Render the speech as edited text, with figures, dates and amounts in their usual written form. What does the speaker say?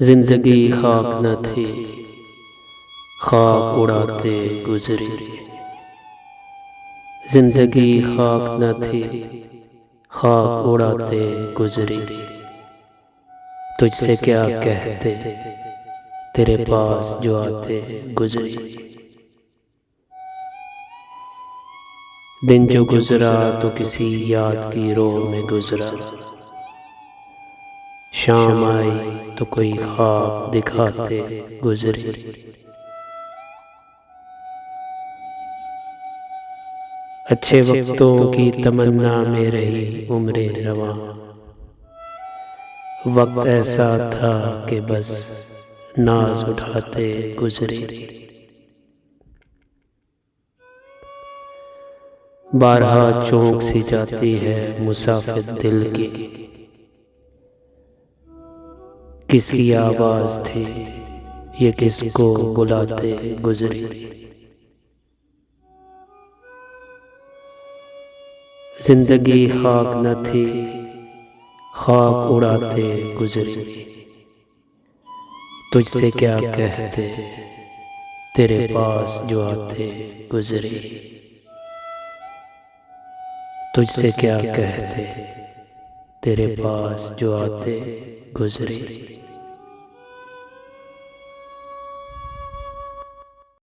जिंदगी खाक न थी, खाक उड़ाते गुजरी। जिंदगी खाक न थी, खाक उड़ाते गुजरी। तुझसे क्या कहते तेरे पास जो आते गुजरी। दिन जो गुजरा तो किसी याद की रो में गुजरा। शाम आई तो कोई ख्वाब दिखाते गुजरी। अच्छे वक्तों की तमन्ना में रही उम्रे रवां। वक्त ऐसा था कि बस नाज उठाते गुजरी। बारहा चौंक सी जाती है मुसाफिर दिल की। किसकी आवाज थी ये किसको बुलाते गुजरी। जिंदगी खाक न थी, खाक उड़ाते गुजरी। तुझसे क्या कहते तेरे पास जो आते गुजरी। तुझसे क्या कहते तेरे पास जो आते गुजरी।